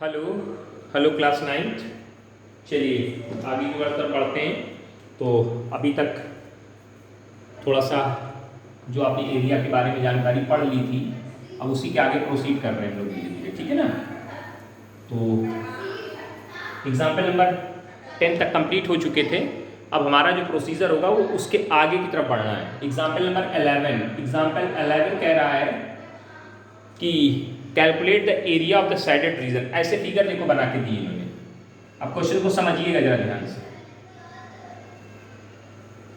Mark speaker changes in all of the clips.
Speaker 1: Hello hello class ninth. चलिए आगे की बढ़कर पढ़ते हैं। तो अभी तक थोड़ा सा जो आपने एरिया के बारे में जानकारी पढ़ ली थी, अब उसी के आगे प्रोसीड कर रहे हैं हम लोग धीरे धीरे, ठीक है ना। तो एग्जाम्पल नंबर 10 तक कंप्लीट हो चुके थे। अब हमारा जो प्रोसीजर होगा वो उसके आगे की तरफ बढ़ना है। एग्जाम्पल नंबर 11 कह रहा है कि calculate the area of the shaded region. ऐसे फिगर देखो बना के दिए इन्होंने। अब क्वेश्चन को समझिएगा जरा ध्यान से,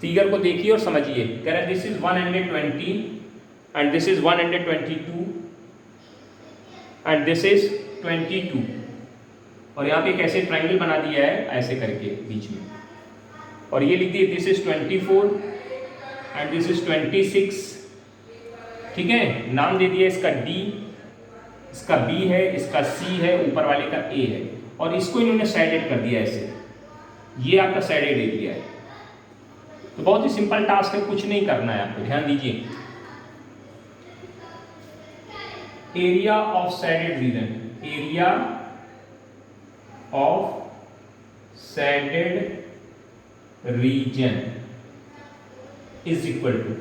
Speaker 1: फिगर को देखिए और समझिए। कह रहा है this is 120 and this is 122 and this is 22, और यहाँ पे एक ऐसे ट्राइंगल बना दिया है ऐसे करके बीच में, और ये लिख दिए this is 24 and this is 26। ठीक है, नाम दे दिया इसका D, इसका B है, इसका C है, ऊपर वाले का A है, और इसको इन्होंने शेडेड कर दिया ऐसे। ये आपका शेडेड एरिया है। तो बहुत ही सिंपल टास्क है, कुछ नहीं करना है आपको, ध्यान दीजिए। Area of shaded region, area of shaded region is equal to,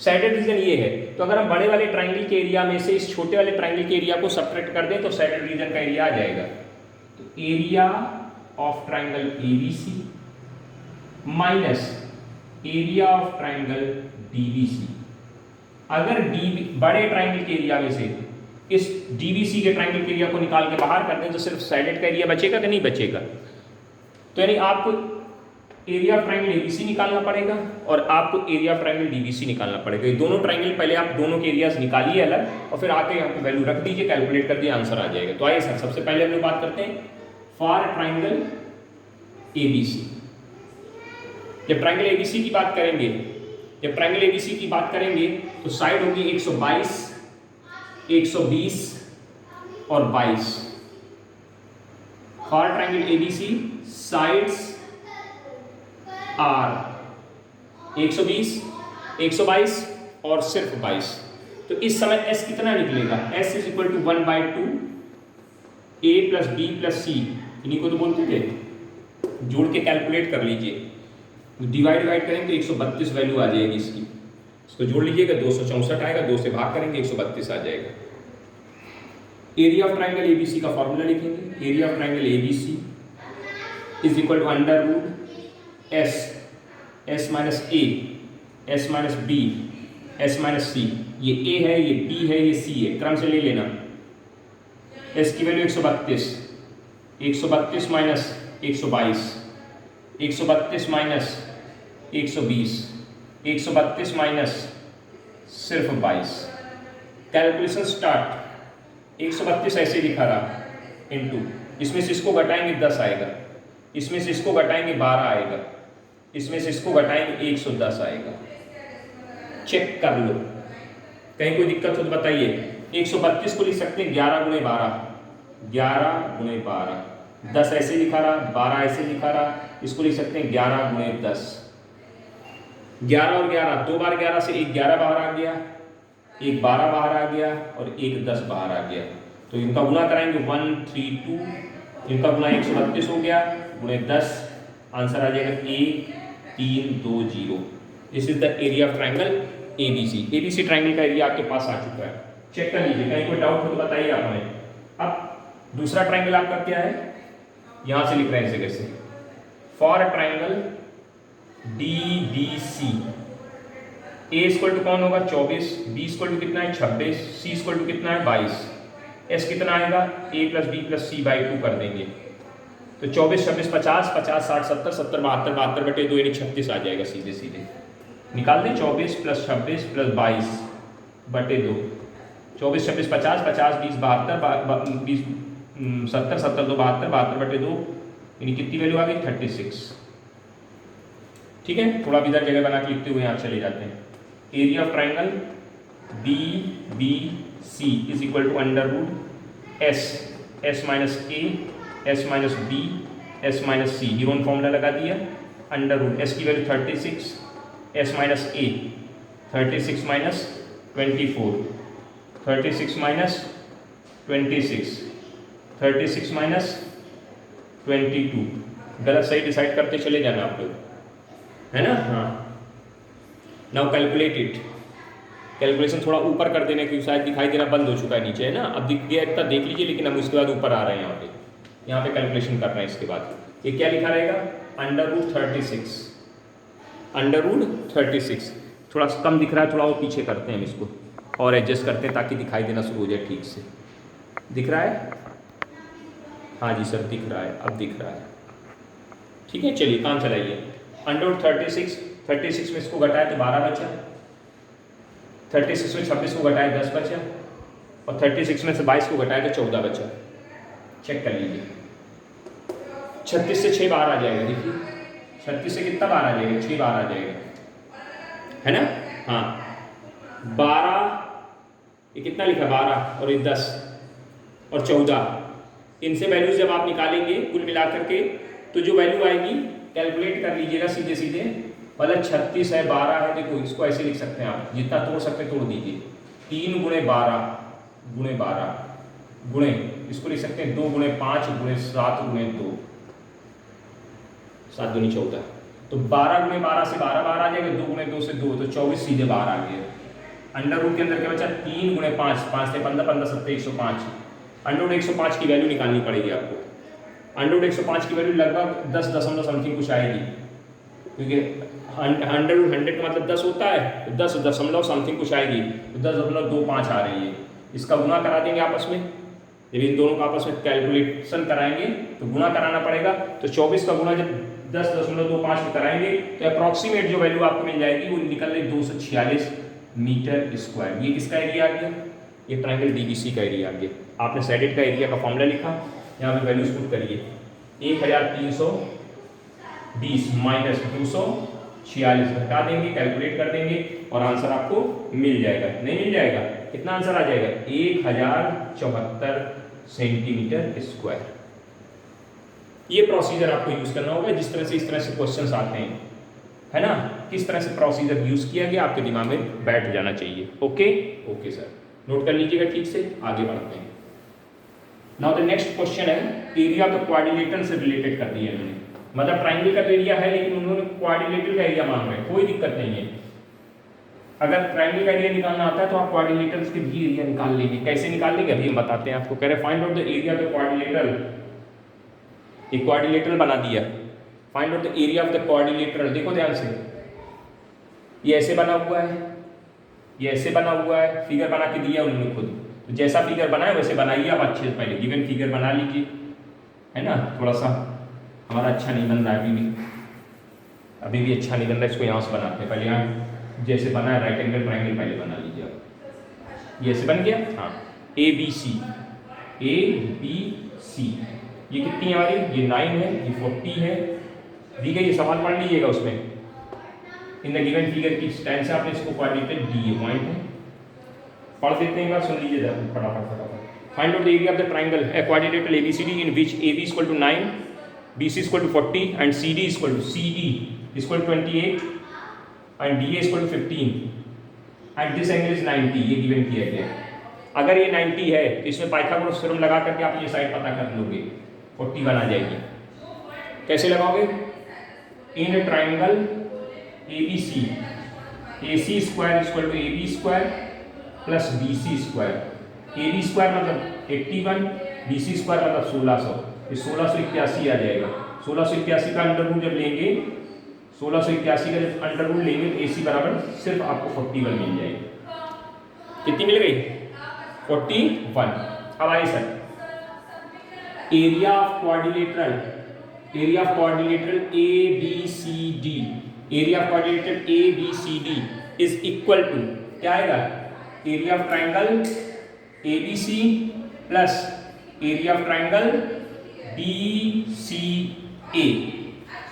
Speaker 1: shaded region ये है, तो अगर हम बड़े वाले ट्राइंगल के एरिया में से इस छोटे वाले ट्राइंगल के एरिया को सब्ट्रैक्ट कर दें तो शेडेड रीजन का एरिया आ जाएगा। तो area of triangle ABC minus area of triangle DBC। अगर बड़े ट्राइंगल के एरिया में से इस DBC के ट्राइंगल के एरिया को निकाल के बाहर कर दें तो सिर्फ शेडेड का एरिया बचेगा कि नहीं बचेगा। तो यानी आपको एरिया ऑफ ट्राइंगल ABC निकालना पड़ेगा और आपको एरिया ऑफ ट्राइंगल DBC निकालना पड़ेगा। ये दोनों ट्राइंगल पहले आप दोनों के एरियाज निकालिए अलग, और फिर आके यहाँ पे वैल्यू रख दीजिए, कैलकुलेट कर दिए, आंसर आ जाएगा। तो आइए सर, सबसे पहले हम लोग बात करते हैं फॉर ट्राइंगल ABC। जब ट्राइंगल ABC की बात करेंगे, जब ट्राइंगल ABC की बात करेंगे तो साइड होगी 122, 120 और 22। For triangle ABC sides are 120, 122 और सिर्फ 22। तो इस समय S कितना निकलेगा? S is equal to 1/2 A plus B plus C, इन्हीं को तो बोलते थे, जोड़ के कैलकुलेट कर लीजिए। डिवाइड करेंगे तो 132 वैल्यू आ जाएगी इसकी। इसको जोड़ लीजिएगा, 264 आएगा, 2 से भाग करेंगे 132 आ जाएगा। एरिया ऑफ ट्राइंगल ABC का फॉर्मूला लिखेंगे, area of triangle ABC is equal to under root S minus A, S minus B, S minus C। ये A है, ये B है, ये C है, क्रम से ले लेना। S की वैल्यू 132, 132 माइनस 122, 132 माइनस 120, 132 माइनस सिर्फ 22। Calculation start. 132 ऐसे दिखा रहा इनटू, इसमें से इसको घटाएंगे 10 आएगा, इसमें से इसको घटाएंगे 12 आएगा, इसमें से इसको घटाएंगे 110 आएगा। चेक कर लो, कहीं कोई दिक्कत हो तो बताइए। 132 को लिख सकते हैं 11 गुणे 12, 11 गुणे 12, 10 ऐसे लिखा रहा, 12 ऐसे लिखा रहा, इसको लिख सकते हैं 11 गुणे 10। 11 और 11, 2 बार 11 से एक 11 बाहर आ गया, एक 12 बाहर आ गया और एक 10 बाहर आ गया। तो इनका गुना कराएंगे 132, इनका गुना 132 हो गया गुणे 10, आंसर आ जाएगा 1320। This is the area of triangle ABC। ABC triangle का एरिया आपके पास आ चुका है। चेक कर लीजिए, कहीं कोई डाउट हो तो बताइए आप हमें। अब दूसरा ट्राइंगल आपका क्या है, यहां से लिख रहे हैं इसे कैसे। For triangle DBC A equal to कौन होगा 24, B इक्वल टू कितना है 26, C इक्वल टू कितना है 22, S कितना आएगा A plus B plus C/2 कर देंगे। तो 24, 26, 50, 50, 60, 70, 70, 72, 72 बटे 2 यानी 36 आ जाएगा सीधे सीधे। निकाल दें 24 प्लस 26 प्लस 22 बटे 2, 24, 26, 50, 50, 20, 72, 20, 70, 70, 2, 72, 72 बटे 2 यानी कितनी वैल्यू आ गई 36। ठीक है, थोड़ा भी इधर जगह बना के लिखते हुए यहाँ चले जाते हैं। Area of triangle DBC is equal to under root S minus A, S minus B, S minus C, Heron formula लगा दिया। अंडर रूट S की value 36, S minus A 36 minus 24, 36 minus 26, 36 minus 22, गलत सही डिसाइड करते चले जाना आप लोग, है ना। हाँ, नाउ कैलकुलेट इट। कैलकुलेशन थोड़ा ऊपर कर देने क्योंकि शायद दिखाई देना बंद हो चुका है नीचे, है ना। अब दिख गया इतना देख लीजिए, लेकिन हम उसके बाद ऊपर आ रहे हैं यहाँ पे कैलकुलेशन कर रहे हैं। इसके बाद ये क्या लिखा रहेगा, √36, √36। थोड़ा कम दिख रहा है, थोड़ा वो पीछे करते हैं हम इसको और एडजस्ट करते हैं ताकि दिखाई देना शुरू हो जाए ठीक से। दिख रहा है, हाँ जी सर दिख रहा है, अब दिख रहा है, ठीक है। चलिए काम चलाइए। √36, 36 में इसको घटाए तो 12 बचा, 36 में 26 को घटाए 10 बचा, और 36 में से 22 को घटाए तो 14 बचा। चेक कर लीजिए, 36 से 6 बाहर आ जाएगा, देखिए 36 से कितना बाहर आ जाएगा, 6 बाहर आ जाएगा, है ना। हाँ 12, ये कितना लिखा 12 और ये 10 और 14, इनसे वैल्यूज जब आप निकालेंगे कुल मिलाकर के तो जो वैल्यू आएगी कैलकुलेट कर लीजिएगा सीधे सीधे। मतलब 36 है, 12 है, देखो इसको ऐसे लिख सकते हैं आप, जितना तोड़ सकते तोड़ दीजिए। 3 गुणे 12 गुणे इसको लिख सकते हैं 2 गुणे 5 गुणे 7 गुणे 2, 7 दूनी 14, तो 12 गुणे 12 से 12 बाहर आ जाएगा, 2 गुणे 2 से 2, तो 24 सीधे बाहर आ गया। अंडर रूट के अंदर क्या बचा, 3 गुणे 5, 5 से 15, 15 7 105। अंडर रूट 105 की वैल्यू निकालनी पड़ेगी आपको। अंडर रूट 105 की वैल्यू लगभग 10 दशमलव समथिंग कुछ आएगी, क्योंकि अंडर रूट 100 का मतलब 10 होता है, तो 10 दशमलव समथिंग कुछ आएगी, तो 10.25 आ रही है। इसका गुना करा देंगे आपस में, जब इन दोनों का आपस में कैलकुलेशन कराएंगे तो गुना कराना पड़ेगा। तो 24 का गुना जब 10.25 में कराएंगे तो अप्रॉक्सीमेट जो वैल्यू आपको मिल जाएगी वो निकल रही 246 मीटर स्क्वायर। ये किसका एरिया आ गया, ये ट्रायंगल डीबीसी का एरिया आ गया। आपने साइडेड का एरिया का फॉर्मूला लिखा, यहाँ पे वैल्यूज पुट करिए, 1320 माइनस 246 घटा देंगे, कैलकुलेट कर देंगे और आंसर आपको मिल जाएगा। नहीं मिल जाएगा, कितना आंसर आ जाएगा, 1074 सेंटीमीटर स्क्वायर। ये प्रोसीजर आपको यूज करना होगा, जिस तरह से इस तरह से क्वेश्चंस आते हैं, है ना। किस तरह से प्रोसीजर यूज किया गया आपके दिमाग में बैठ जाना चाहिए। ओके ओके सर, नोट कर लीजिएगा ठीक से, आगे बढ़ते हैं। नाउ द नेक्स्ट क्वेश्चन है एरिया ऑफ द क्वाड्रिलेटरल से रिलेटेड कर दिया इन्होंने, मतलब ट्राइंगल का तो एरिया है लेकिन उन्होंने क्वाड्रिलेटरल का एरिया मांग रहे हैं। कोई दिक्कत नहीं है, अगर ट्राइंगल का एरिया निकालना आता है तो आप क्वाड्रिलेटरल्स के भी एरिया निकाल लेंगे। कैसे निकाल लेंगे अभी हम बताते हैं आपको। कह रहे find out the area of the quadrilateral, एक क्वाड्रिलेटरल बना दिया, find out the area of the quadrilateral. देखो ध्यान से, ये ऐसे बना हुआ है, ये ऐसे बना हुआ है, फिगर बना के दिया उन्होंने खुद, तो जैसा फिगर बनाए वैसे बनाइए आप अच्छे से। पहले गिवन फिगर बना लीजिए, है ना। थोड़ा सा हमारा अच्छा नहीं बन रहा है अभी भी अच्छा नहीं बन रहा है, इसको यहाँ से बनाते हैं। पहले यहाँ जैसे बना है राइट एंगल ट्राइंगल पहले बना लीजिए आप। ये ऐसे बन गया, हाँ ABC, ये कितनी है हमारी, ये 9 है, ये 40 है, दी गई। ये सवाल पढ़ लीजिएगा उसमें, इन द गिवन फिगर की स्टैंड से आपने इसको क्वाड्रिलेटरल डी, ये पॉइंट है, पढ़ देते हैं, सुन लीजिए फटाफट। Find out the area of the triangle a quadrilateral ABCD in which AB equal to 9, BC equal to 40 and CD equal to 28 and DA equal to 15 and this angle is 90। ये given किया गया है। अगर ये 90 है तो इसमें Pythagoras theorem लगा करके आप ये साइड पता कर लोगे, 41 आ जाएगी। कैसे लगाओगे, in triangle ABC AC square equal to AB square plus BC square. AB square मतलब 81, BC स्क्वायर मतलब 1600, ये 1681 आ जाएगा। 1681 का अंडर रूट जब लेंगे, 1681 का जब अंडर रूट लेंगे तो AC बराबर सिर्फ आपको 41 मिल जाएगी। कितनी मिल गई, 41। अब आइए sir, area of quadrilateral ABCD, area of quadrilateral ABCD is equal to क्या आएगा, area of triangle ABC plus area of triangle BCA।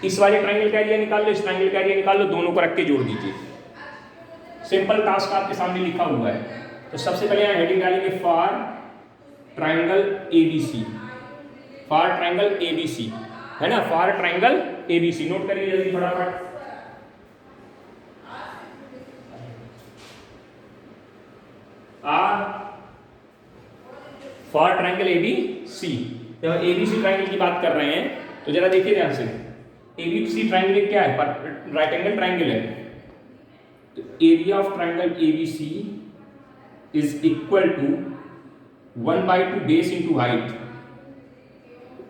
Speaker 1: इस वाले ट्राइंगल का एरिया निकाल लो, इस ट्राइंगल का एरिया निकाल लो, दोनों को रख के जोड़ दीजिए। सिंपल टास्क आपके सामने लिखा हुआ है। तो सबसे पहले यहाँ हेडिंग डालेंगे for triangle ABC, for triangle ABC, है ना, फॉर ट्राइंगल ABC। नोट करिए जल्दी फटाफट। फॉर ट्राइंगल ABC जब हम ABC ट्राइंगल की बात कर रहे हैं तो जरा देखिए ध्यान से, ABC ट्राइंगल क्या है, राइट एंगल ट्राइंगल है, तो area of triangle ABC is equal to 1/2 base into height.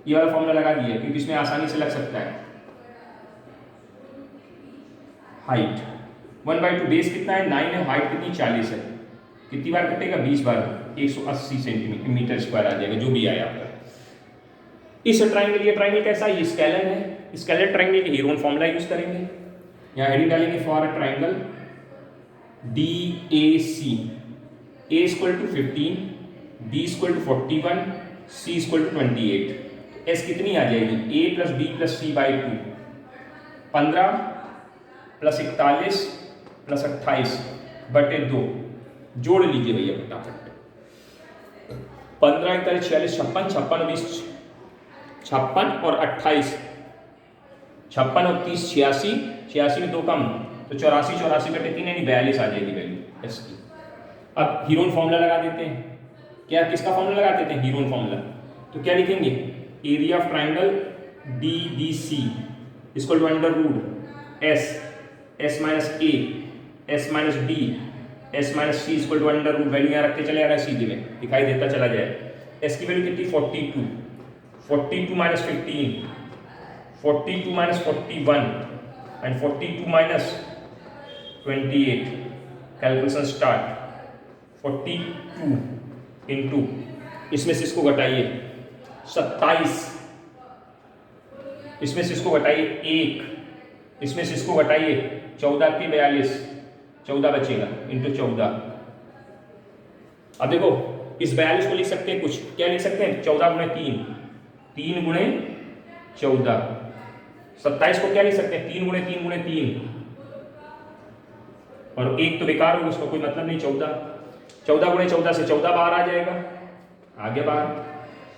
Speaker 1: ये वाला फॉर्मूला लगा दिया क्योंकि इसमें आसानी से लग सकता है। हाइट 1/2 बेस कितना है 9 है, हाइट कितनी 40 है, कितनी बार कटेगा 20 बार, 180 सेंटीमीटर स्क्वायर आ जाएगा जो भी आया आपका। इस ट्राइंगल, ये ट्राइंगल कैसा है, ये स्केलर है, स्केलर ट्राइंगल के हीरोन फॉर्मूला यूज करेंगे। यहाँ हेडिंग डालेंगे for a triangle DAC, A equal to 15, B equal to 41, C equal to 28। S कितनी आ जाएगी, A plus B plus C by 2, 15 plus 41 plus 28 बटे 2, जोड़ लीजिए भैया फटाफट। 15 41 46 56, 56 20 56 और 28, 56 और 30 86, 86 में 2 कम तो 84, 84 बटे 3 यानी 42 आ जाएगी वैल्यू एस की। अब हीरोन फॉर्मूला लगा देते हैं, क्या किसका फॉर्मूला लगा देते हैं, हीरोन फॉर्मूला। तो क्या लिखेंगे, area of triangle DBC equal to under root S minus A, S minus B, S minus C equal to under root, value यहाँ रखते चले आ रहा है, सीधे में दिखाई देता चला जाए। S की वैल्यू कितनी 42, 42 minus 15, 42 minus 41 and 42 minus 28, calculation start. 42 into, इसमें से इसको घटाइए 27, इसमें से इसको घटाइए 1, इसमें से इसको घटाइए 14 की 42, 14 बचेगा इंटू 14। अब देखो इस 42 को लिख सकते हैं कुछ, क्या लिख सकते हैं 14 गुणे 3, 3 गुणे 14। 27 को क्या लिख सकते हैं 3 गुणे 3 गुणे 3, और एक तो बेकार होगा, उसका कोई मतलब नहीं। 14 गुणे 14 से 14 बाहर आ जाएगा, आगे बाहर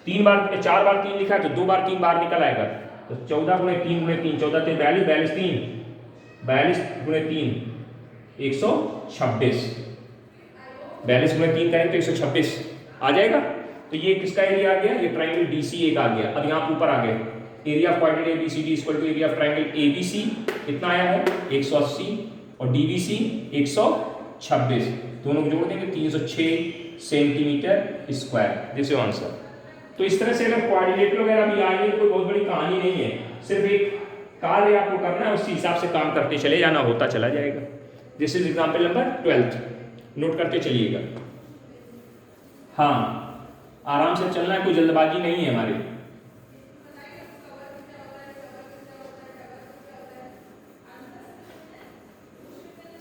Speaker 1: 3 बार 4 बार 3 लिखा है तो 2 बार 3 बाहर निकल आएगा, तो 14 गुणे 3 गुणे 3, 14 3 42, 42 3, 42 गुणे 3 126, 42 गुणे 3 करें तो 126 आ जाएगा। तो ये किसका एरिया आ गया, ये ट्राइंगल DC एक आ गया। अब यहाँ ऊपर आ गए, area of quadrant ABCD equal to area of triangle ABC कितना आया है 180 और DBC 126, दोनों को जोड़ देंगे 306 centimetre square, this is answer. तो इस तरह से अगर कोऑर्डिनेट वगैरह भी आएंगे कोई बहुत बड़ी कहानी नहीं है, सिर्फ एक कार्य आपको करना है, उसी हिसाब से काम करते चले जाना, होता चला जाएगा। This is example number 12, note करते चलिएगा। हाँ आराम से चलना है, कोई जल्दबाजी नहीं है हमारे।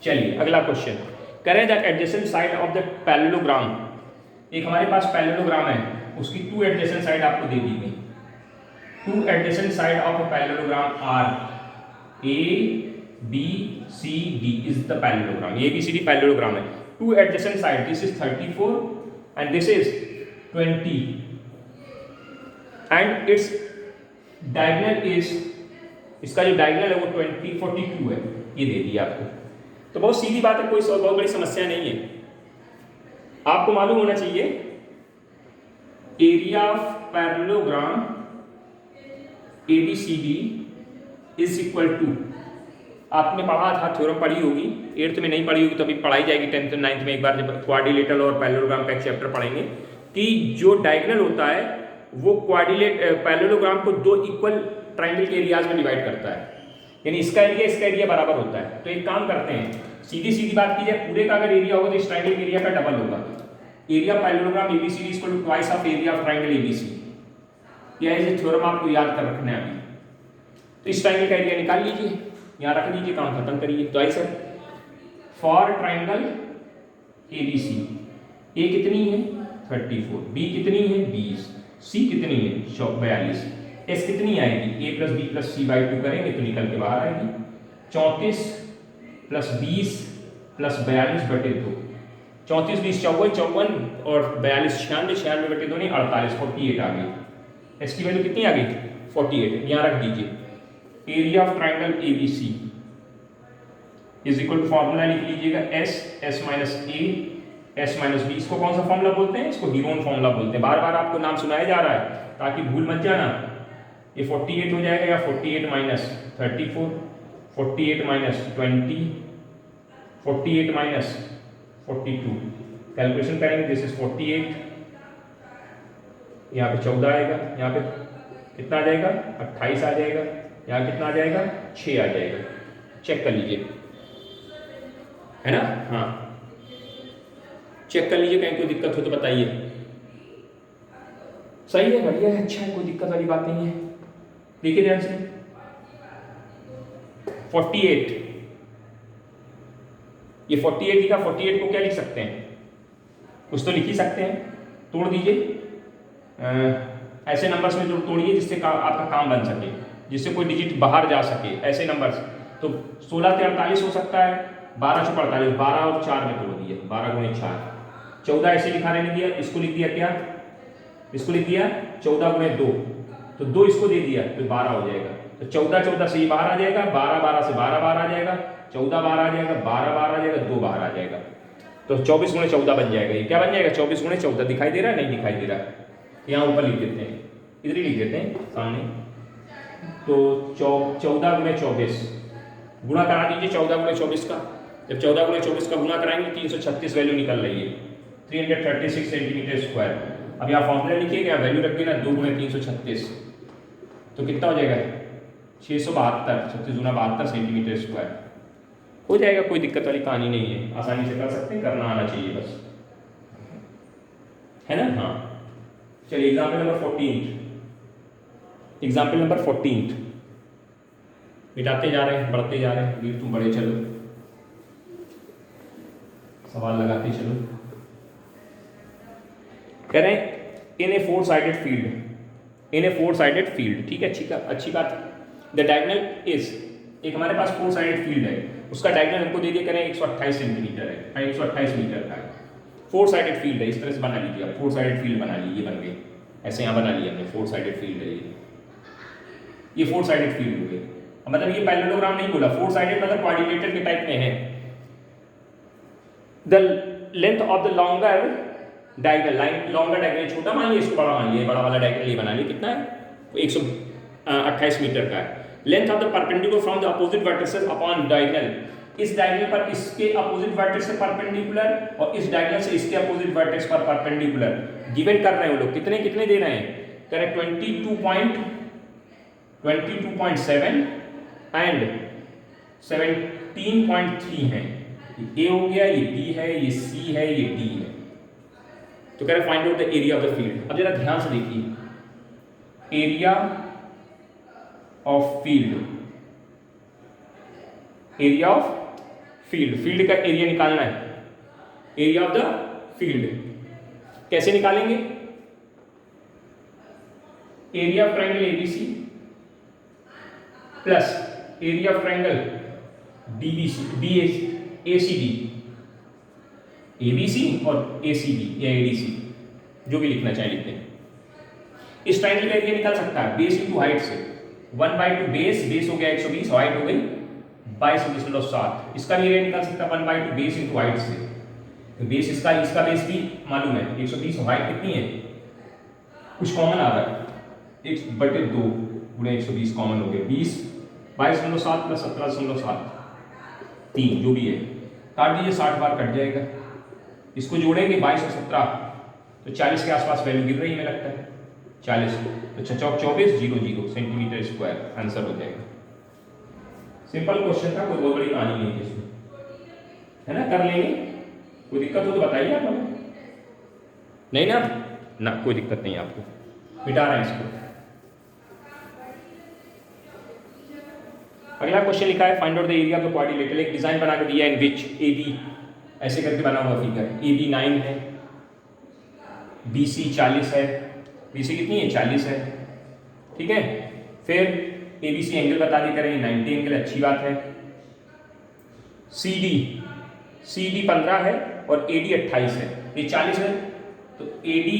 Speaker 1: चलिए अगला क्वेश्चन, करें that adjacent side of the parallelogram. एक हमारे पास पैरेललोग्राम है, उसकी 2 एडजेसेंट साइड आपको दे दी गई। 2 adjacent side of a parallelogram are ABCD is the parallelogram, ABCD parallelogram है। 2 adjacent side, this is 34 and this is 20 and its diagonal is, इसका जो डायगोनल है वो 42 है, ये दे दिया आपको। तो बहुत सीधी बात है, कोई बहुत बड़ी समस्या नहीं है। आपको मालूम होना चाहिए area of parallelogram ABCD is equal to, आपने पढ़ा था, थ्योरम पढ़ी होगी, 8th में नहीं पढ़ी होगी तो अभी पढ़ाई जाएगी 10th और 9th में, एक बार जब क्वाड्रिलेटरल और पैरेललोग्राम का एक चैप्टर पढ़ेंगे, कि जो डायगोनल होता है वो पैरेललोग्राम को 2 इक्वल ट्राइंगल के एरियाज में डिवाइड करता है, यानी इसका एरिया बराबर होता है। तो एक काम करते हैं, सीधी सीधी बात की जाए, पूरे का अगर एरिया होगा तो इस ट्राइंगल के एरिया का डबल होगा। Area parallelogram ABCD equal to twice of area of triangle ABC। ये थ्योरम आपको याद कर रखना है अभी। तो इस ट्राइंगल का एरिया निकाल लीजिए, यहाँ रख दीजिए, काम खत्म करिए। तो आई sir for triangle ABC A कितनी है 34, B कितनी है 20, C कितनी है 42, S कितनी आएगी A plus B plus C by 2 करेंगे तो निकल के बाहर आएगी 34 प्लस 20 प्लस 42 बटे 2, 34 20 54 और 42 96 96 बटे 2 नहीं 48 48 आ गई। S की वैल्यू कितनी आ गई 48, यहाँ रख दीजिए। Area of triangle ABC is equal to, formula लिख लीजिएगा S minus A, S minus B. इसको कौन सा फॉर्मूला बोलते हैं? इसको हीरोन फॉर्मूला बोलते हैं। बार बार आपको नाम सुनाया जा रहा है ताकि भूल मत जाना। ये 48 हो जाएगा या 48 माइनस 34, 48 माइनस 20, 48 माइनस 42। कैलकुलेशन करेंगे, दिस इज 48, यहाँ पे 14 आएगा, यहाँ पे कितना आ जाएगा? 28 आ जाएगा, यहाँ कितना आ जाएगा? 6 आ जाएगा। चेक कर लीजिए, है ना? हाँ, चेक कर लीजिए, कहीं कोई दिक्कत हो तो बताइए। सही है, बढ़िया है, अच्छा है, कोई दिक्कत वाली बात नहीं है। देखिए ध्यान से, 48, ये 48 लिखा, 48 को क्या लिख सकते हैं? कुछ तो लिख ही सकते हैं, तोड़ दीजिए। ऐसे नंबर्स में जो तोड़िए जिससे आपका काम बन सके, जिससे कोई डिजिट बाहर जा सके, ऐसे नंबर्स। तो 16 से 48 हो सकता है, 12 से 48, 12 और 4 में तोड़ दिए, 12 गुणे 4, 14 ऐसे लिखा रहने दिया। इसको लिख दिया क्या? इसको लिख दिया 14 गुणे 2, तो 2 इसको दे दिया तो 12 हो जाएगा। तो 14 14 से ये बाहर आ जाएगा, 12 12 से 12 बाहर आ जाएगा, 14 बाहर आ जाएगा, 12 बाहर आ जाएगा, 2 बाहर आ जाएगा। तो 24 गुणे 14 बन जाएगा। ये क्या बन जाएगा? 24 गुणे 14। दिखाई दे रहा है? नहीं दिखाई दे रहा है। यहाँ ऊपर लिख देते हैं, इधर ही लिख देते हैं सामने। तो 14 गुणे 24 गुणा करा दीजिए 14 गुणे 24 का। जब 14 गुणे 24 का गुणा कराएंगे 336 वैल्यू निकल रही है, 336 सेंटीमीटर स्क्वायर। अब यहाँ फॉर्मूला लिखिएगा, वैल्यू रख देना 2 गुणे 336, तो कितना हो जाएगा? 672, 36 गुना 72 सेंटीमीटर स्क्वायर हो जाएगा। कोई दिक्कत वाली कहानी नहीं है, आसानी से कर सकते हैं, करना आना चाहिए बस, है ना? हाँ, चलिए एग्जाम्पल नंबर 14, एग्जाम्पल नंबर 14 मिटाते जा रहे हैं, बढ़ते जा रहे हैं, वीर तुम बड़े चलो, सवाल लगाते चलो। कह रहे हैं इन ए 4 साइडेड फील्ड, इन ए 4 साइडेड फील्ड, ठीक है, अच्छी बात। द डायगोनल इज, एक हमारे पास 4 साइडेड फील्ड है, उसका डायगोनल हमको दे दिया, करें 128 सेंटीमीटर है, 128 मीटर का है। 4 साइडेड फील्ड है, इस तरह से बना लीजिए आप, 4 साइडेड फील्ड बना लीजिए, बन गए ऐसे, यहाँ बना लिया हमने 4 साइडेड फील्ड है ये 4 साइडेड फील्ड हो गए। मतलब ये पैरेललोग्राम नहीं बोला, 4 साइडेड मतलब क्वाड्रिलेटरल के टाइप में है। The length of the longer diagonal, line longer diagonal छोटा मान लिया, इसको बड़ा मान लिया, बड़ा वाला डायगोनल ये बना लिया, कितना है? 128 मीटर का है। Length of the perpendicular from the opposite vertices upon diagonal, इस डायगोनल पर इसके अपोजिट वर्टेक्स से परपेंडिकुलर और इस डायगोनल से इसके अपोजिट वर्टेक्स पर परपेंडिकुलर गिवन कर रहे हैं वो लोग। कितने कितने दे रहे हैं? कह रहे 22.7 एंड 17.3 है। ये ए हो गया, ये बी है, ये सी है, ये डी है। तो कह रहे find out the area of the field. अब जरा ध्यान से देखिए, area of field, area of field, field का एरिया निकालना है, एरिया ऑफ द फील्ड। कैसे निकालेंगे? Area of triangle ABC plus area of triangle DBC, ACD, ABC और एसीडी या एडीसी, जो भी लिखना चाहे लिखते हैं। इस ट्रायंगल का एरिया निकाल सकता है बेस इंटू हाइट से, 1/2 बेस, बेस हो गया 120, हाइट हो गई 22.7। इसका भी एरिया निकाल सकता है 1/2 बेस इंटू हाइट से, तो बेस इसका बेस भी मालूम है 120, हाइट कितनी है? कुछ कॉमन आ रहा है, 1/2 गुणे 120 कॉमन हो गया 20, 22.7 प्लस 17.7, 3 जो भी है, काट दीजिए, 60 बार कट जाएगा। इसको जोड़ेंगे 22 और 17 तो 40 के आसपास वैल्यू गिर रही है, हमें लगता है 40, तो 24 सेंटीमीटर स्क्वायर आंसर हो जाएगा। सिंपल क्वेश्चन था, कोई बहुत बड़ी कहानी नहीं थी इसमें, है ना? कर लेंगे, कोई दिक्कत हो तो बताइए आप हमें। नहीं ना? ना कोई दिक्कत नहीं आपको, मिटा रहे हैं इसको। अगला क्वेश्चन लिखा है find out the area of the quadrilateral. एक डिजाइन बना के दिया है इन विच ए बी, ऐसे करके बना हुआ फिगर, ए बी 9 है, बी सी 40 है, बी सी कितनी है? 40 है, ठीक है। फिर ए बी सी एंगल बता दी करें 90 एंगल, अच्छी बात है। सी डी 15 है और ए डी 28 है, ये 40 है तो ए डी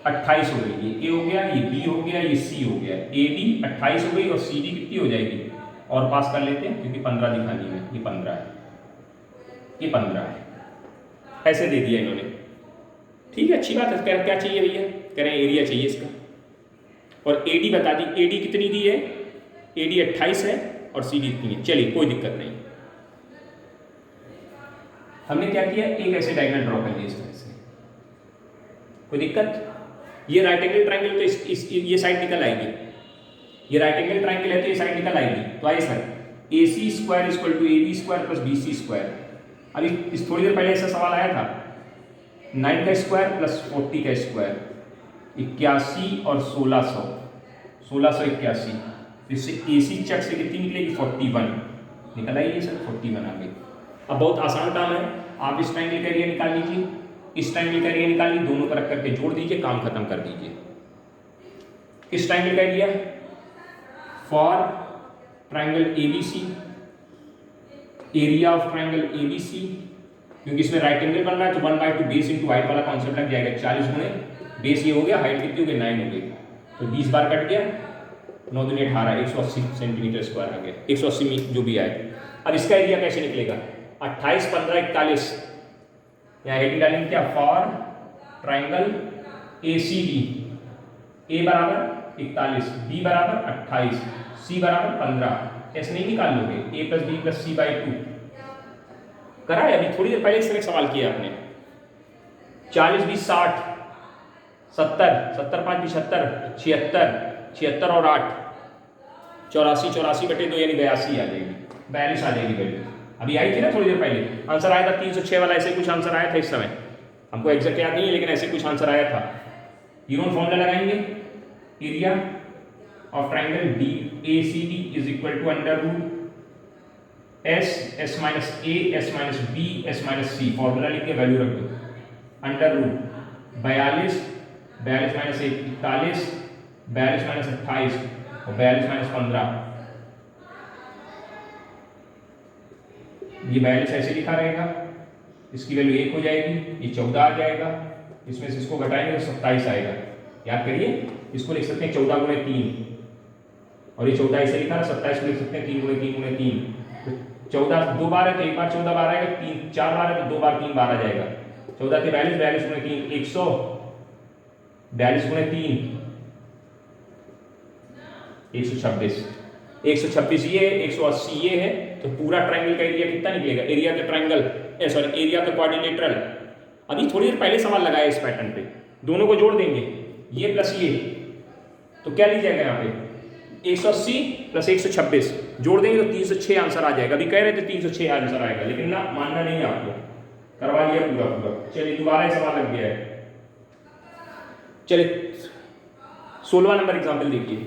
Speaker 1: 28 हो गई, ये ए हो गया, ये बी हो गया, ये सी हो गया, ए डी 28 हो गई और सी डी कितनी हो जाएगी? और पास कर लेते हैं क्योंकि 15 दिखानी है, ये 15 है, ये 15 है, ऐसे दे दिया इन्होंने। ठीक है, अच्छी बात है। क्या चाहिए भैया? कह रहे हैं एरिया चाहिए इसका, और एडी बता दी। एडी कितनी दी है? एडी 28 है और सीडी इतनी है। चलिए कोई दिक्कत नहीं। हमने क्या किया, एक ऐसे डायग्राम ड्रॉ कर लिया इस तरह से। कोई दिक्कत? ये राइट एंगल ट्रायंगल तो ये साइड निकल आएगी। ये राइट एंगल ट्रायंगल है तो ये साइड निकल आएगी। तो आइए sir, AC square equal to AB square plus BC square. अभी इस थोड़ी देर पहले ऐसा सवाल आया था, 9 का स्क्वायर प्लस 40 का स्क्वायर, 81 और 1600, 1681। इससे AC चक से कितनी निकलेगी? 41 निकल आई है सर, 41 आ गई। अब बहुत आसान काम है, आप इस ट्रायंगल का एरिया निकाल लीजिए, इस ट्रायंगल का एरिया निकाल लीजिए, दोनों को रख करके जोड़ दीजिए, काम खत्म कर दीजिए। इस ट्रायंगल का area for triangle ABC, area of triangle ABC, क्योंकि इसमें राइट एंगल बन रहा है तो 1/2 बेस इंटू हाइट वाला कॉन्सेप्ट लग जाएगा। 40 गुणे बेस ये हो गया, हाइट कितनी हो गई? 9 हो गई, तो 20 बार कट गया, 9 दूनी 18, 180 सेंटीमीटर स्क्वायर आ गया, 180 जो भी आए। अब इसका एरिया कैसे निकलेगा? 28, 15, 41। यहाँ हेडिंग डालेंगे क्या? फॉर ट्रायंगल ACD, A बराबर 41, B बराबर 28, C बराबर 15। ऐसे नहीं निकाल लोगे, A plus B plus C by 2 करा है अभी थोड़ी देर पहले। इस तरह सवाल किया आपने। 40, 20, 60, 70, 70, 5, 75, 76, 76 और 8, 84, 84 बटे 2 यानी 82 आ जाएगी, 42 आ जाएगी वैल्यू। अभी आई थी ना थोड़ी देर पहले, आंसर आया था 306 वाला। ऐसे कुछ आंसर आया था इस समय, हमको एग्जैक्ट याद नहीं है लेकिन ऐसे कुछ आंसर आया था। यूनिट फॉर्मूला लगाएंगे, area of triangle DACD is equal to under root S minus A, S minus B, S minus C। Formula लिख के वैल्यू रख दो, अंडर रूट 42, 42 माइनस 41, 42 माइनस 28 और 42 माइनस 15। ये 42 ऐसे लिखा रहेगा, इसकी वैल्यू 1 हो जाएगी, ये 14 आ जाएगा, इसमें से इसको घटाएंगे तो 27 आएगा। याद करिए, इसको लिख सकते हैं 14 गुणे 3, और ये 14 ऐसे लिखा है, 27 को लिख सकते हैं 3 गुणे 3 गुणे 3। तो 14 दो बार है तो एक बार 14 बार आएगा, 3 4 बार है तो 2 बार 3 बार आ जाएगा। 14 के 42, 42 गुणे 3 100, 42 गुणे 3 126, 126 ये है, 180 ये है। तो पूरा ट्रायंगल का एरिया कितना निकलेगा? Area the triangle, sorry area the quadrilateral. अभी थोड़ी देर पहले सवाल लगाया इस पैटर्न पे, दोनों को जोड़ देंगे, ये प्लस ये, तो क्या लीजिएगा यहाँ पे? 180 प्लस 126 जोड़ देंगे तो 306 आंसर आ जाएगा। अभी कह रहे थे 306 आंसर आएगा, लेकिन ना मानना नहीं है आपको, करवा लिया पूरा पूरा। चलिए दोबारा सवाल लग गया है। चलिए 16वां नंबर एग्जाम्पल देखिए।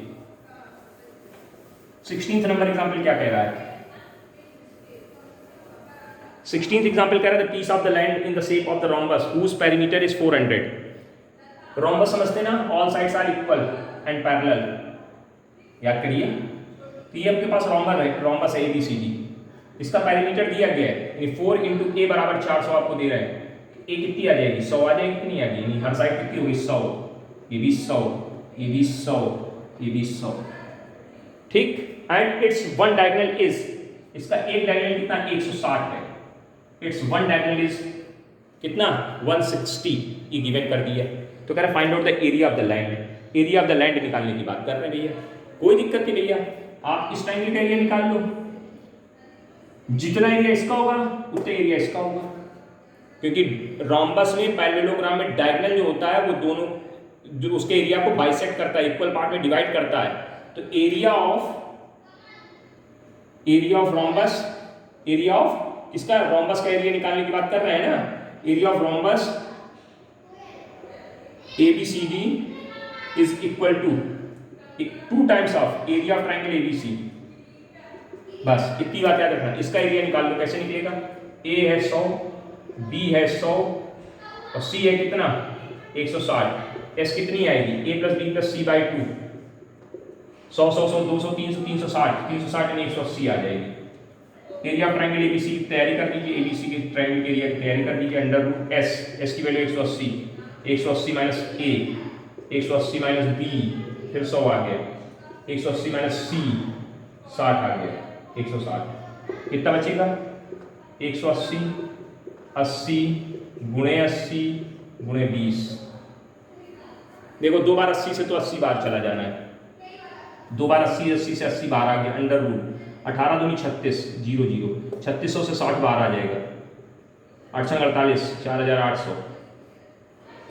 Speaker 1: 16th नंबर एग्जाम्पल क्या कह रहा है? 16th एग्जाम्पल कह रहा है piece of the land in the shape of the rhombus whose perimeter is 400। Rhombus समझते ना, all sides are equal and parallel. याद करिए, तो ये आपके पास रोम्बस है ABCD, इसका पेरीमीटर दिया गया है 4 इंटू A बराबर 400 आपको दे रहे हैं। A कितनी आ जाएगी? 100 आ जाएगी, कितनी आ जाएगी? हर साइड कितनी होगी? 100, ये भी 100, ये भी 100, ये भी 100। ठीक, and it's one diagonal is, इसका एक डायगोनल कितना? 160 है। इट्स वन डायगोनल इज कितना? 160, ये गिवन कर दिया। तो कह रहा find out the area of the land. Area of the land निकालने की बात कर रहे हैं भैया, कोई दिक्कत नहीं भैया, आप इस ट्रायंगल का एरिया निकाल लो। जितना एरिया इसका होगा उतना एरिया इसका होगा, क्योंकि रोम्बस में पैरेललोग्राम में डायगोनल जो होता है वो दोनों जो उसके एरिया को बाइसेक्ट करता है, इक्वल पार्ट में डिवाइड करता है। तो area of rhombus, area of इसका रोम्बस का एरिया निकालने की बात कर रहे हैं ना, area of rhombus ABCD is equal to 2 times of area of triangle ABC। बस इतनी बात याद रखना। इसका एरिया निकाल लो, कैसे निकलेगा? A है 100, B है 100 और C है कितना? 160। S कितनी आएगी? A plus B plus C by 2। 100 100 100 200 300 360, 360 यानी 180 आ जाएगी। एरिया ऑफ ट्रायंगल ABC की तैयारी कर लीजिए, ABC के ट्रायंगल के एरिया की तैयारी कर लीजिए। अंडर रूट S की value 180, 180 minus A, 180 minus B, फिर 100 आ गया, 180 माइनस C 60 आ गया, 160। कितना बचेगा? 180, 80 गुणे 80 गुणे 20। देखो 2 बार 80 से तो 80 बार चला जाना है, 2 बार 80, 80 से 80 बार आ गया, अंडर रूट 18 दूनी 36, 0 0, 3600 से 60 बार आ जाएगा, 8 48, 4800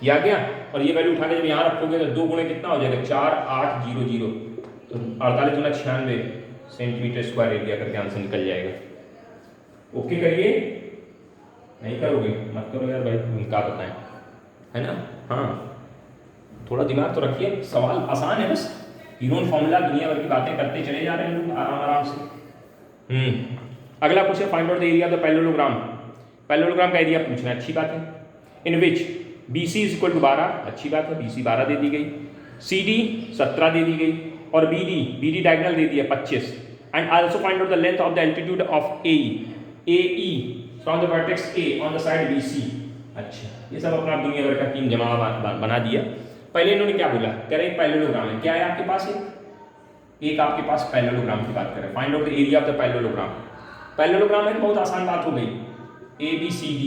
Speaker 1: ये आ गया। और ये वैल्यू उठा के जब यहाँ रखोगे तो 2 गुणे कितना हो जाएगा, 4800, तो 48 गुना 96 सेंटीमीटर स्क्वायर एरिया करके आंसर निकल जाएगा। ओके करिए, नहीं करोगे मत करो यार भाई, हम क्या बताएं, है ना। हाँ थोड़ा दिमाग तो रखिए, सवाल आसान है बस, हीरोन फॉर्मूला दुनिया भर की बातें करते चले जा रहे हैं लोग आराम आराम से। अगला question, find out the area of the parallelogram. Parallelogram का एरिया पूछना है, अच्छी बात है। इन विच BC इज इक्वल टू 12, अच्छी बात है, BC 12 दे दी गई, CD 17 दे दी गई, और BD डायगोनल दे दिया 25। And also find out the length of the altitude of AE from the vertex A on the side BC। अच्छा, ये सब अपना दुनिया भर का टीम जमा बना दिया। पहले इन्होंने क्या बोला, कह रहे पैरेललोग्राम है, क्या है आपके पास, एक आपके पास पैरेललोग्राम की बात करें, find out the area of the parallelogram. Parallelogram है, बहुत आसान बात हो गई, ABCD,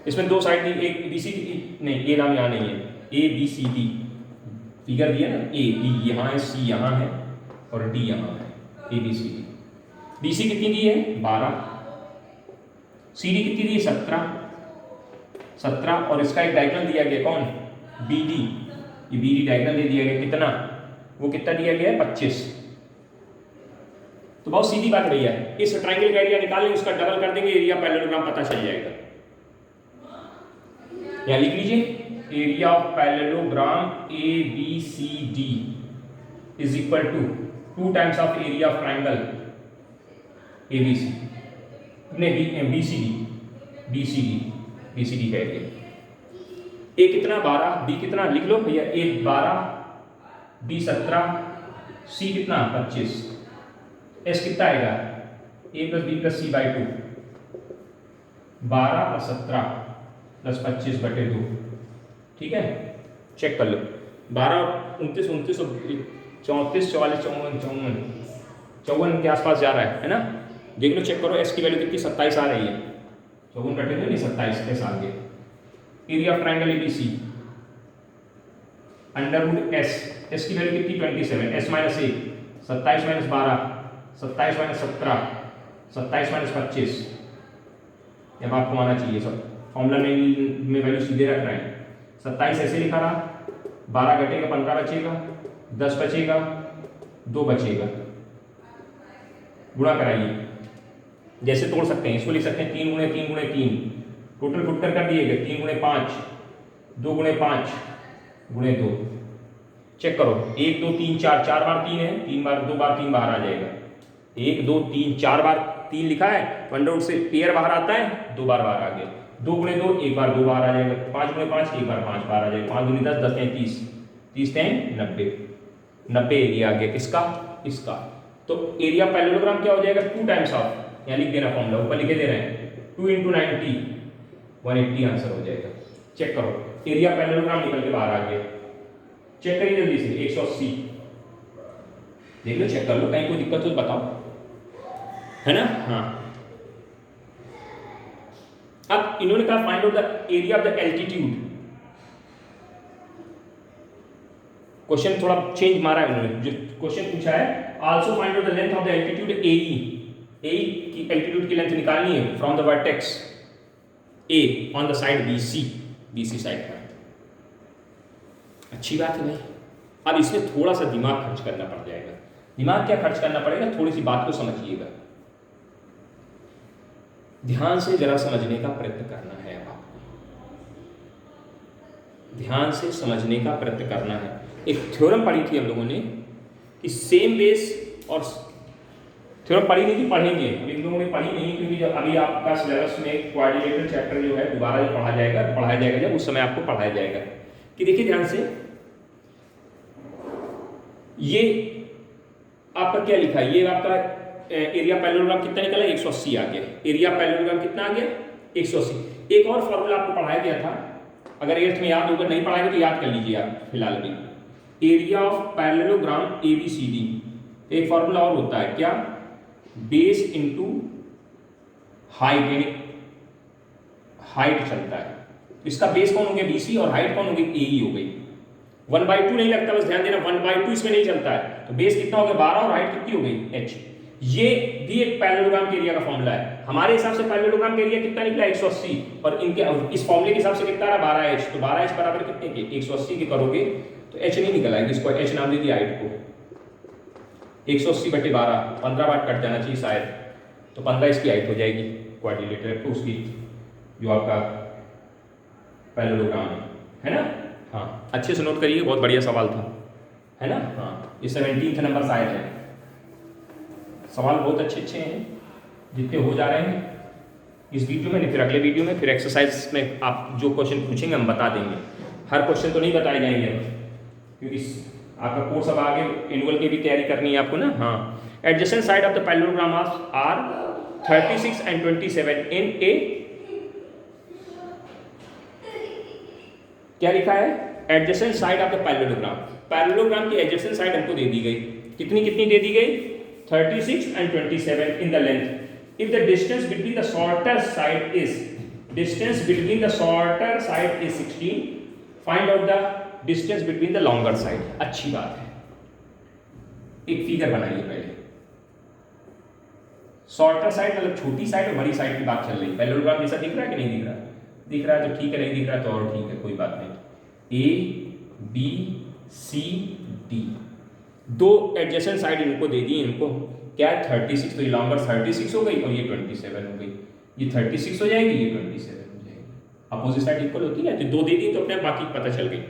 Speaker 1: इसमें 2 साइड नहीं, एक BCD नहीं, ए नाम यहाँ नहीं है, ABCD फिगर दिया ना, A B यहाँ है, C यहाँ है और D यहाँ है, ABCD। BC कितनी दी है, 12, CD कितनी दी है, 17, और इसका एक डायगोनल दिया गया, कौन, BD, ये BD डायगोनल दे दिया गया, कितना, वो कितना दिया गया है, 25। तो बहुत सीधी बात भैया, इस ट्रायंगल का एरिया निकालें, उसका डबल कर देंगे, एरिया पैरेललोग्राम पता चल जाएगा। यहाँ लिख लीजिए, area of parallelogram ABCD is equal to 2 times of area of triangle ABC, BCD का एरिया। A कितना, 12, B कितना, लिख लो भैया, A 12, B 17, C कितना, 25, S कितना आएगा, A plus B plus C by 2, 12 plus 17 plus 25 बटे 2, ठीक है, चेक कर लो, 12, 29, 29, 34, 44, 54, 54 के आसपास जा रहा है ना, देख लो, चेक करो, S की वैल्यू कितनी, 27 आ रही है, 54 बटे 2 नहीं, 27 S आ गया। Area of triangle ABC, under root S की वैल्यू कितनी, 27, S minus 1, 27 minus 12, 27 minus 17, 27 minus 25, अब आपको आना चाहिए सब, फॉर्मूला में वैल्यू सीधे रख रहे हैं, 27 ऐसे लिखा रहा, 12 घटेगा 15 बचेगा, 10 बचेगा, 2 बचेगा, गुणा कराइए, जैसे तोड़ सकते हैं, इसको लिख सकते हैं 3 गुणे 3 गुणे 3, टोटल फुटर कर दिए गए, 3 गुणे 5, 2 गुणे 5 गुणे 2, चेक करो, 1 2 3 4, 4 बार 3 है, 3 बार 2 बार 3 बाहर आ जाएगा, 1 2 3 4 बार 3 लिखा है, अंडर रूट से पेयर बाहर आता है, 2 बार बाहर आ गया, 2 गुणे 2 1 बार 2 बाहर आ जाएगा, 5 गुणे 5 1 बार 5 बाहर आ जाएगा, 5 गुणे 10 10 30, 30 90, 90 एरिया आ गया, किसका, इसका। तो एरिया पैरेललोग्राम क्या हो जाएगा, 2 टाइम्स ऑफ, यहाँ लिख देना फॉर्मूला, ऊपर लिखे दे रहे हैं, 2 × 90 180 आंसर हो जाएगा। चेक करो, एरिया पैरेललोग्राम निकल के बाहर आ गया, चेक करिए जल्दी से, 180, देख लो, चेक कर लो, कहीं कोई दिक्कत हो तो बताओ, है ना। हाँ, अब इन्होंने कहा find out the area of the altitude, question थोड़ा चेंज मारा है उन्होंने, जो क्वेश्चन पूछा है, also find out the length of the altitude AE की एल्टीट्यूड की लेंथ निकालनी है from the vertex A on the side BC side पर। अच्छी बात है भाई, अब इसमें थोड़ा सा दिमाग खर्च करना पड़ जाएगा। दिमाग क्या खर्च करना पड़ेगा, थोड़ी सी बात को समझिएगा, ध्यान से जरा समझने का प्रयत्न करना है, अब आपको ध्यान से समझने का प्रयत्न करना है। एक थ्योरम पढ़ी थी हम लोगों ने कि सेम बेस, और थ्योरम पढ़ी नहीं थी, पढ़ेंगे, इन लोगों ने पढ़ी नहीं, क्योंकि जब अभी आपका सिलेबस में क्वाड्रिलेटरल चैप्टर जो है दोबारा जो पढ़ाया जाएगा जब उस समय आपको पढ़ाया जाएगा कि देखिए ध्यान से, ये आपका क्या लिखा है, ये आपका एरिया पैरेललोग्राम कितना निकला, 180 आ गया, एरिया पैरेललोग्राम कितना आ गया, 180। एक और फॉर्मूला आपको पढ़ाया गया था, अगर 8th में याद होगा, नहीं पढ़ाएंगे तो याद कर लीजिए आप फिलहाल भी, एरिया ऑफ पैरेललोग्राम ABCD, एक फॉर्मूला और होता है क्या, बेस इंटू हाइट, हाइट चलता है। इसका बेस कौन हो गया BC और हाइट कौन हो गई AE हो गई। 1/2 नहीं लगता, बस ध्यान देना 1/2 इसमें नहीं चलता है। तो बेस कितना हो गया 12 और हाइट कितनी हो गई H। ये भी एक पैरेललोग्राम के एरिया का फॉर्मूला है। हमारे हिसाब से पैरेललोग्राम के एरिया कितना निकला 180 और इनके इस फॉर्मूले के हिसाब से कितना रहा 12H। तो 12H बराबर कितने के 180 के करोगे तो H नहीं निकल आएगी। इसको H नाम दे दिया हाइट को। 180/12 15 बार कट जाना चाहिए शायद, तो 15 इसकी हाइट हो जाएगी क्वाड्रिलेटरल तो उसकी जो आपका पैरेललोग्राम है ना। हाँ अच्छे से नोट करिए, बहुत बढ़िया सवाल था है ना। हाँ ये 17th नंबर शायद है। सवाल बहुत अच्छे अच्छे हैं जितने हो जा रहे हैं इस वीडियो में, नहीं फिर अगले वीडियो में, फिर एक्सरसाइज में आप जो क्वेश्चन पूछेंगे हम बता देंगे। हर क्वेश्चन तो नहीं बताए जाएंगे क्योंकि आपका कोर्स अब आगे एनुअल की भी तैयारी करनी है आपको ना। हाँ adjacent side of the parallelogram are 36 and 27 in a, क्या लिखा है adjacent side of the parallelogram. Parallelogram की एडजेसेंट साइड हमको दे दी गई, कितनी कितनी दे दी गई 36 and 27 in the length. If the distance between the shorter side is 16, find out the distance between the longer side. अच्छी बात है, एक फिगर बनाइए पहले। शॉर्टर साइड मतलब छोटी साइड और बड़ी साइड की बात चल रही है। पैरेललोग्राम जैसा दिख रहा है कि नहीं दिख रहा? दिख रहा है तो ठीक है, नहीं दिख रहा तो और ठीक है, कोई बात नहीं। ABCD दो एडजेसेंट साइड इनको दे दी, इनको क्या है 36, तो ये लॉन्गर 36 हो गई और ये 27 हो गई। ये 36 हो जाएगी, ये 27 हो जाएगी। अपोजिट साइड इक्वल होती है तो दो दे दी तो अपने बाकी पता चल गई।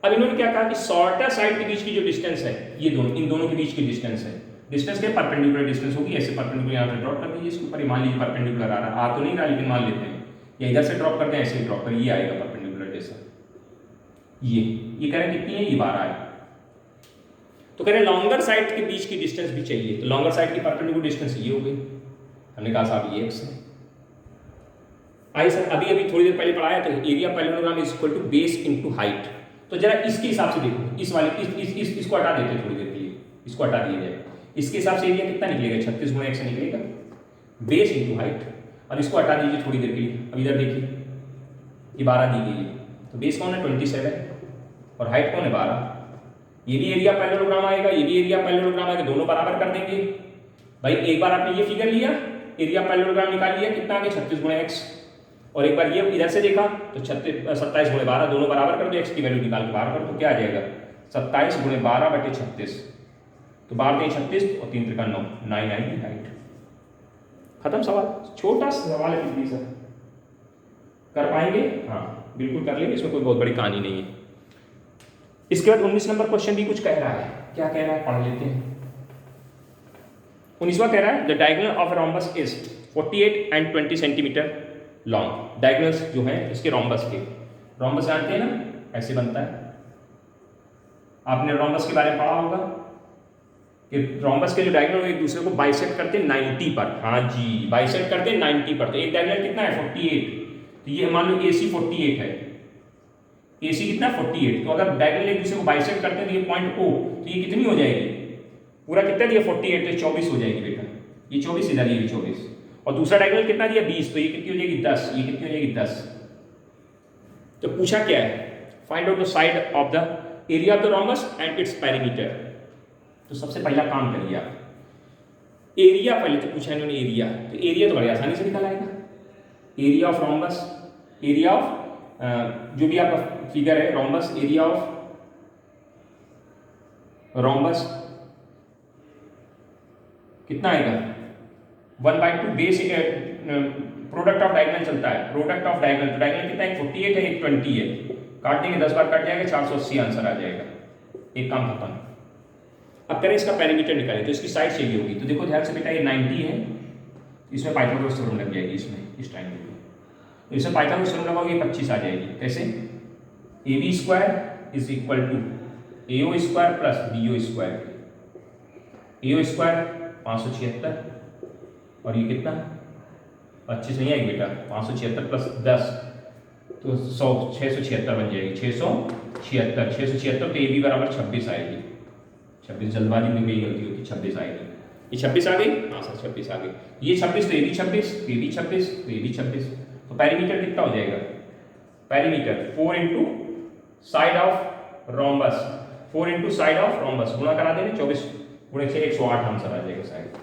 Speaker 1: अब इन्होंने क्या कहा कि शॉर्टर साइड के बीच की जो डिस्टेंस है ये दोनों, इन दोनों के बीच की डिस्टेंस है, डिस्टेंस के परपेंडिकुलर डिस्टेंस होगी। ऐसे परपेंडिकुलर यहाँ पे ड्रॉप कर दीजिए इसके ऊपर, मान लीजिए परपेंडिकुलर आ रहा, आ तो नहीं रहा लेकिन मान लेते हैं, या इधर से ड्रॉप करते हैं ऐसे ड्रॉप कर, ये आएगा परपेंडिकुलर जैसा। ये कह रहे हैं कितनी है, ये 12 है। तो कह रहे हैं लॉन्गर साइड के बीच की डिस्टेंस भी चाहिए, तो लॉन्गर साइड की परपेंडिकुलर डिस्टेंस ये हो गई। हमने कहा साहब ये x है। आई सर अभी थोड़ी देर पहले पढ़ाया तो area parallelogram is equal to base into height. तो जरा इसके हिसाब से देखो, इस वाले इसको हटा देते हैं थोड़ी देर के लिए, इसको हटा दिया जाए। इसके हिसाब से एरिया कितना निकलेगा 36 गुणा x निकलेगा, बेस इनटू हाइट। अब इसको हटा दीजिए थोड़ी देर के लिए। अब इधर देखिए ये 12 दी गई है, तो बेस कौन है 27 और हाइट कौन है 12। ये भी एरिया पैरेललोग्राम आएगा, ये भी एरिया पैरेललोग्राम आएगा, दोनों बराबर कर देंगे। भाई एक बार आपने ये फिगर लिया, एरिया पैरेललोग्राम निकाल लिया, कितना आ गया 36 गुणा x, और एक बार ये इधर से देखा तो 27 गुणे 12, दोनों बराबर कर दो, x की वैल्यू निकाल के बाहर कर दो, क्या आ जाएगा 27 गुणे 12/36। तो 12 36 और 3 3 9, 9 आएगी हाइट। खत्म सवाल, छोटा सवाल है बिजली सर, कर पाएंगे? हाँ बिल्कुल कर लेंगे, इसमें कोई बहुत बड़ी कहानी नहीं है। इसके बाद 19 नंबर क्वेश्चन भी कुछ कह रहा है, क्या कह रहा है पढ़ लेते हैं। 19वां कह रहा है the diagonal of rhombus is 48 and 20 centimetre long. Diagonals जो है इसके रोम्बस के, रोम्बस जानते हैं ना ऐसे बनता है, आपने रोम्बस के बारे में पढ़ा होगा कि रोम्बस के जो डायगोनल एक दूसरे को बाइसेक्ट करते हैं 90 पर। हाँ जी बाइसेक्ट करते हैं 90 पर। तो एक डायगोनल कितना है 48, तो ये मान लो AC 48 है, AC कितना 48। तो अगर डायगोनल एक दूसरे को बाइसेक्ट करते हैं तो ये पॉइंट O, तो ये कितनी हो जाएगी पूरा कितना दिया 48, तो 24 हो जाएगी बेटा, ये 24 इधर ये भी 24, और दूसरा डायगोनल कितना दिया 20, तो ये कितनी हो जाएगी 10, ये कितनी हो जाएगी 10। तो पूछा क्या है find out the side of the area of the rhombus and its perimeter. तो सबसे पहला काम करिए आप, एरिया पहले तो पूछा इन्होंने एरिया, तो एरिया तो बड़ी आसानी से निकल आएगा। Area of rhombus, area of जो भी आपका फिगर है रोम्बस, एरिया ऑफ रोम्बस कितना आएगा 1/2 बेस प्रोडक्ट ऑफ डायगोनल चलता है, प्रोडक्ट ऑफ डायगोनल, तो डायगोनल कितना है 48 है, एक 20 है, काट देंगे 10 बार कट जाएगा 480 आंसर आ जाएगा, एक काम खत्म। अब करें इसका पेरीमीटर निकालें, तो इसकी साइड चाहिए होगी। तो देखो ध्यान से बेटा ये 90 है, इसमें पाइथागोरस थ्योरम लग जाएगी, इसमें इस ट्रायंगल में, तो इसमें पाइथागोरस थ्योरम लगाओगे 25 आ जाएगी। कैसे AB² is equal to AO² plus BO², AO² 576 और ये कितना अच्छे से नहीं आएगी बेटा 576 प्लस 10 तो 100 676 बन जाएगी, 676 तो AB बराबर 26 आएगी। 26 जल्दबाजी में गई गलती होती, 26 आएगी, ये 26 आ गई, हाँ सर 26 आ गई, ये 26 तो ये भी 26, ये भी 26 तो ये भी 26, तो पेरीमीटर कितना हो जाएगा, perimeter 4 into side of rhombus, 4 into side of rhombus, गुणा करा देंगे 24 गुणे 6 108 आंसर आ जाएगा शायद,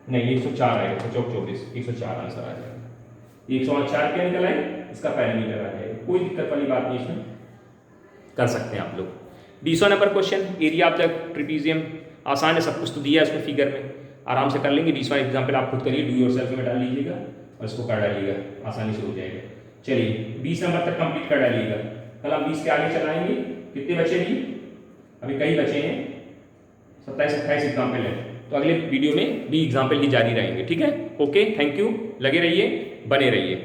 Speaker 1: नहीं 104 आएगा, 24 104 आंसर आ जाएगा। 104 क्या निकल आए, इसका पेरीमीटर आ जाएगा, कोई दिक्कत वाली बात नहीं, इसमें कर सकते हैं आप लोग। 20वां number question, area of the trapezium, आसान है, सब कुछ तो दिया है उसमें फिगर में, आराम से कर लेंगे। 20वां एग्जाम्पल आप खुद करिए, डू योरसेल्फ में डाल लीजिएगा और इसको कर डालिएगा, आसानी से हो जाएगा। चलिए 20 नंबर तक कंप्लीट कर डालिएगा, कल हम 20 के आगे चलाएंगे। कितने बचे भी, अभी कई बचे हैं, 27-28 एग्जाम्पल है, तो अगले वीडियो में भी एग्जाम्पल ही जारी रहेंगे, ठीक है। ओके, थैंक यू, लगे रहिए, बने रहिए।